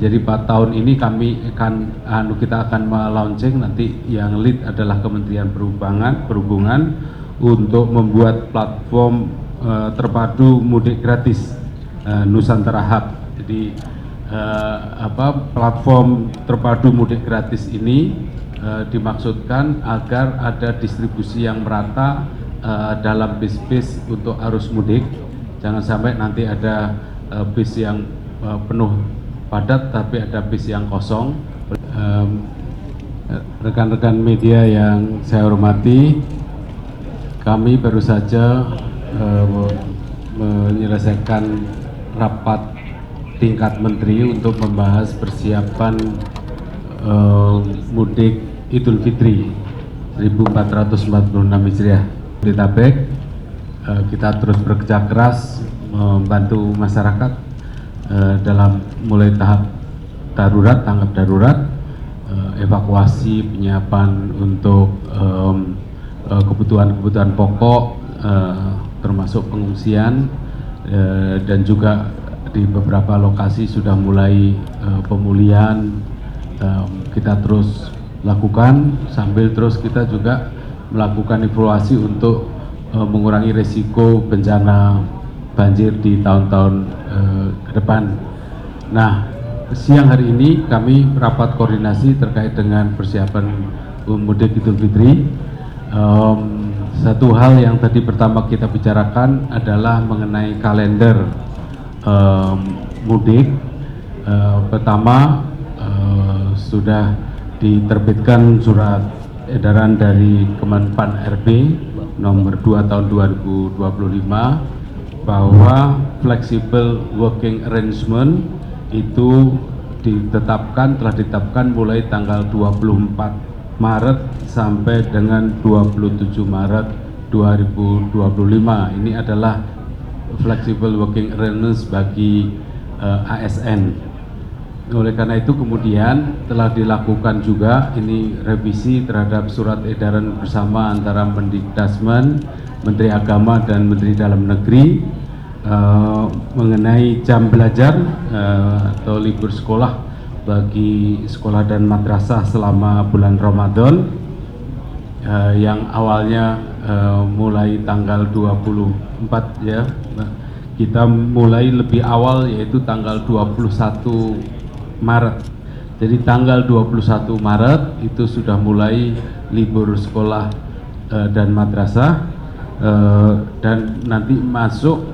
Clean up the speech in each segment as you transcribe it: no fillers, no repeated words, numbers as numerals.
Jadi 4 tahun ini kita akan melaunching, nanti yang lead adalah Kementerian Perhubungan untuk membuat platform terpadu mudik gratis Nusantara Hub. Jadi platform terpadu mudik gratis ini dimaksudkan agar ada distribusi yang merata dalam bis-bis untuk arus mudik. Jangan sampai nanti ada bis yang penuh padat tapi ada bis yang kosong. Rekan-rekan media yang saya hormati, kami baru saja menyelesaikan rapat tingkat menteri untuk membahas persiapan mudik Idul Fitri 1446 Hijriah. Di Tabek, kita terus bekerja keras membantu masyarakat dalam mulai tahap darurat, tanggap darurat, evakuasi, penyiapan untuk kebutuhan pokok, termasuk pengungsian, dan juga di beberapa lokasi sudah mulai pemulihan. Kita terus lakukan, sambil terus kita juga melakukan evaluasi untuk mengurangi risiko bencana banjir di tahun-tahun ke depan. Nah, siang hari ini kami rapat koordinasi terkait dengan persiapan mudik Idul Fitri. Satu hal yang tadi pertama kita bicarakan adalah mengenai kalender mudik. Pertama, sudah diterbitkan surat edaran dari Kemenpan RB nomor 2 tahun 2025 bahwa flexible working arrangement itu telah ditetapkan mulai tanggal 24 Maret sampai dengan 27 Maret 2025. Ini adalah flexible working arrangement bagi ASN. Oleh karena itu kemudian telah dilakukan juga ini revisi terhadap surat edaran bersama antara Mendikdasmen, Menteri Agama dan Menteri Dalam Negeri mengenai jam belajar atau libur sekolah bagi sekolah dan madrasah selama bulan Ramadan yang awalnya mulai tanggal 24 ya. Kita mulai lebih awal yaitu tanggal 21 Maret. Jadi tanggal 21 Maret itu sudah mulai libur sekolah dan madrasah, dan nanti masuk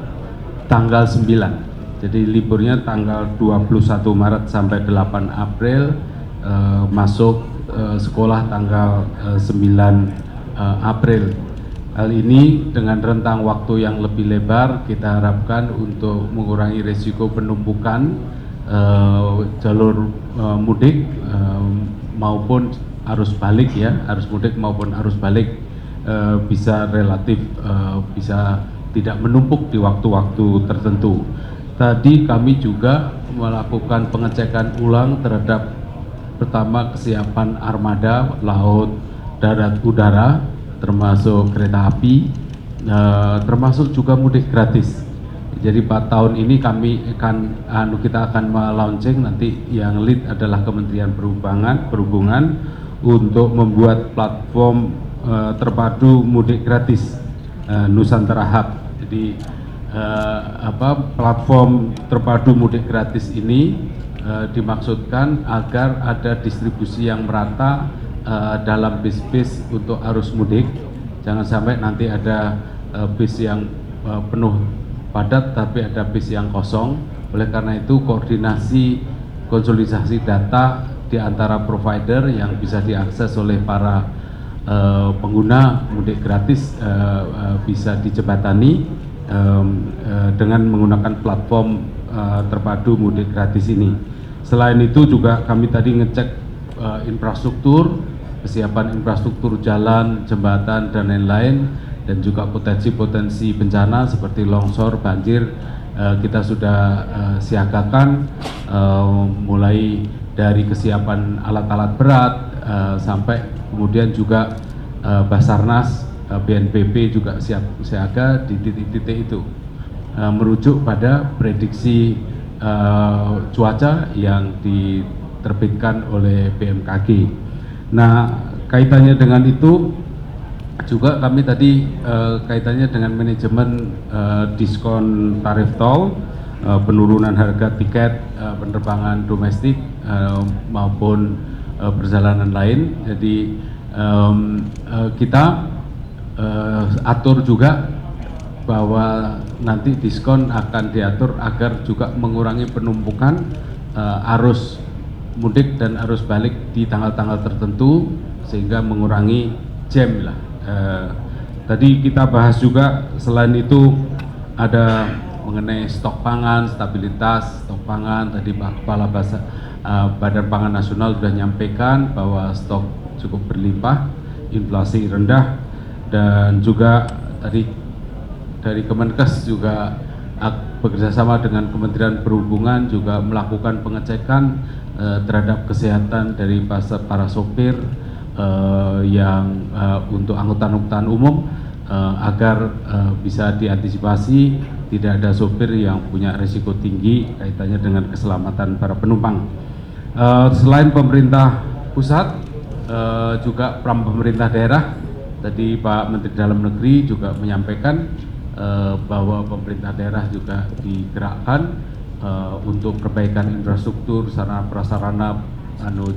tanggal 9. Jadi liburnya tanggal 21 Maret sampai 8 April, masuk sekolah tanggal 9 April. Hal ini dengan rentang waktu yang lebih lebar kita harapkan untuk mengurangi risiko penumpukan jalur mudik maupun arus balik ya, arus mudik maupun arus balik bisa relatif bisa tidak menumpuk di waktu-waktu tertentu. Tadi kami juga melakukan pengecekan ulang terhadap pertama kesiapan armada laut, darat, udara, termasuk kereta api, termasuk juga mudik gratis. Jadi 4 tahun ini kita akan melaunching, nanti yang lead adalah Kementerian Perhubungan untuk membuat platform terpadu mudik gratis Nusantara Hub. Jadi platform terpadu mudik gratis ini dimaksudkan agar ada distribusi yang merata dalam bis-bis untuk arus mudik. Jangan sampai nanti ada bis yang penuh padat tapi ada bis yang kosong. Oleh karena itu koordinasi konsolidasi data di antara provider yang bisa diakses oleh para pengguna mudik gratis bisa dijembatani dengan menggunakan platform terpadu mudik gratis ini. Selain itu juga kami tadi ngecek infrastruktur, kesiapan infrastruktur jalan, jembatan dan lain-lain, dan juga potensi-potensi bencana seperti longsor, banjir kita sudah siagakan, mulai dari kesiapan alat-alat berat sampai kemudian juga Basarnas, BNPB juga siap siaga di titik-titik itu, merujuk pada prediksi cuaca yang diterbitkan oleh BMKG. Nah, kaitannya dengan itu juga kami tadi kaitannya dengan manajemen diskon tarif tol, penurunan harga tiket penerbangan domestik maupun perjalanan lain. Jadi kita atur juga bahwa nanti diskon akan diatur agar juga mengurangi penumpukan arus mudik dan arus balik di tanggal-tanggal tertentu sehingga mengurangi jam lah. Tadi kita bahas juga selain itu ada mengenai stok pangan, stabilitas stok pangan. Tadi Pak Kepala Badan Pangan Nasional sudah menyampaikan bahwa stok cukup berlimpah, inflasi rendah, dan juga tadi dari Kemenkes juga bekerjasama dengan Kementerian Perhubungan juga melakukan pengecekan terhadap kesehatan dari para sopir yang untuk angkutan umum agar bisa diantisipasi tidak ada sopir yang punya risiko tinggi kaitannya dengan keselamatan para penumpang. Selain pemerintah pusat, juga peran pemerintah daerah. Tadi Pak Menteri Dalam Negeri juga menyampaikan bahwa pemerintah daerah juga digerakkan untuk perbaikan infrastruktur, sarana prasarana,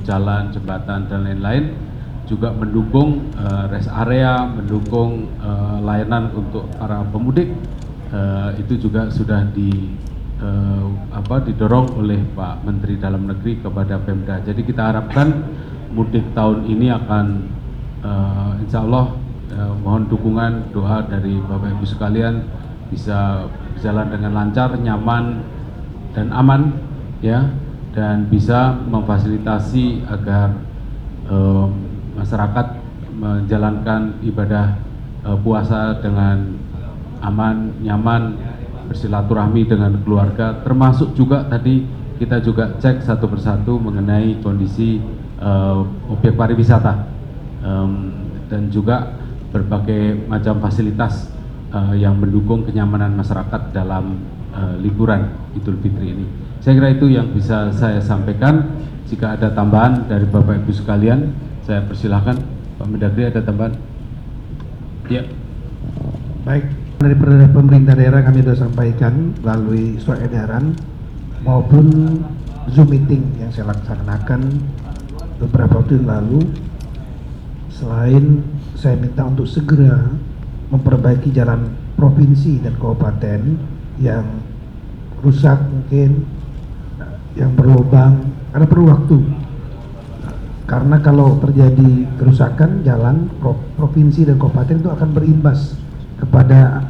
jalan, jembatan, dan lain-lain, juga mendukung rest area, mendukung layanan untuk para pemudik. Itu juga sudah didorong oleh Pak Menteri Dalam Negeri kepada Pemda. Jadi kita harapkan mudik tahun ini akan insya Allah mohon dukungan doa dari Bapak Ibu sekalian bisa berjalan dengan lancar, nyaman dan aman ya, dan bisa memfasilitasi agar masyarakat menjalankan ibadah puasa dengan aman, nyaman, bersilaturahmi dengan keluarga, termasuk juga tadi kita juga cek satu persatu mengenai kondisi objek pariwisata dan juga berbagai macam fasilitas yang mendukung kenyamanan masyarakat dalam liburan Idul Fitri ini. Saya kira itu yang bisa saya sampaikan. Jika ada tambahan dari Bapak Ibu sekalian, saya persilahkan. Pak Mendagri, ada tambahan? Ya. Baik, dari pemerintah daerah kami sudah sampaikan melalui surat edaran maupun Zoom meeting yang saya laksanakan beberapa waktu yang lalu. Selain saya minta untuk segera memperbaiki jalan provinsi dan kabupaten yang rusak mungkin, yang berlubang, karena perlu waktu. Karena kalau terjadi kerusakan jalan provinsi dan kabupaten itu akan berimbas kepada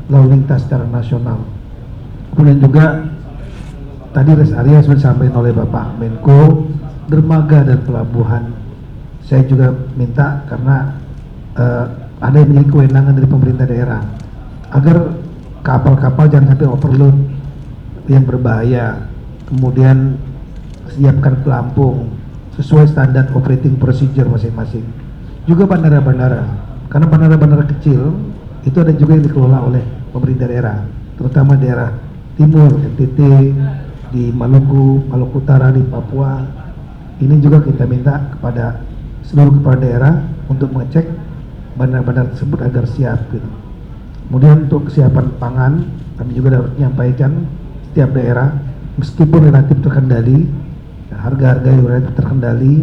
lalu lintas secara nasional. Kemudian juga tadi rest area sudah disampaikan oleh Bapak Menko, dermaga dan pelabuhan. Saya juga minta karena ada yang memiliki kewenangan dari pemerintah daerah agar kapal-kapal jangan sampai overload yang berbahaya, kemudian siapkan pelampung sesuai standar operating procedure masing-masing. Juga bandara-bandara, karena bandara-bandara kecil itu ada juga yang dikelola oleh pemerintah daerah, terutama daerah timur, NTT, di Maluku, Maluku Utara, di Papua. Ini juga kita minta kepada seluruh kepala daerah untuk mengecek bandar-bandar tersebut agar siap gitu. Kemudian untuk kesiapan pangan, kami juga dapat menyampaikan setiap daerah meskipun relatif terkendali, harga-harga yang relatif terkendali,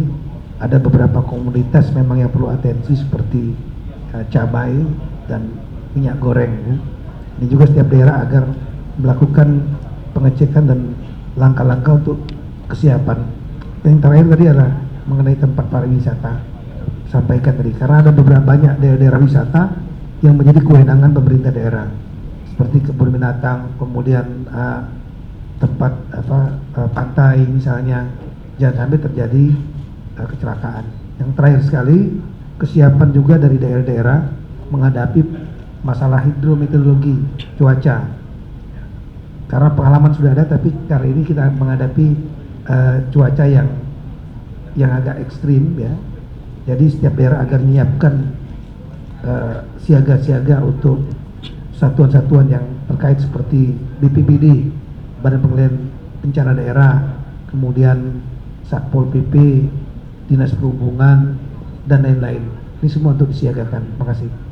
ada beberapa komoditas memang yang perlu atensi seperti cabai dan minyak goreng ya. Ini juga setiap daerah agar melakukan pengecekan dan langkah-langkah untuk kesiapan. Yang terakhir tadi adalah mengenai tempat pariwisata, sampaikan tadi, karena ada beberapa banyak daerah-daerah wisata yang menjadi kewenangan pemerintah daerah seperti kebun binatang, kemudian tempat pantai misalnya, jangan sampai terjadi kecelakaan. Yang terakhir sekali, kesiapan juga dari daerah-daerah menghadapi masalah hidrometeorologi cuaca, karena pengalaman sudah ada, tapi kali ini kita menghadapi cuaca yang agak ekstrim ya. Jadi setiap daerah agar menyiapkan siaga-siaga untuk satuan-satuan yang terkait seperti BPBD, Badan Pengendalian Bencana Daerah, kemudian Satpol PP, Dinas Perhubungan, dan lain-lain. Ini semua untuk disiagakan. Terima kasih.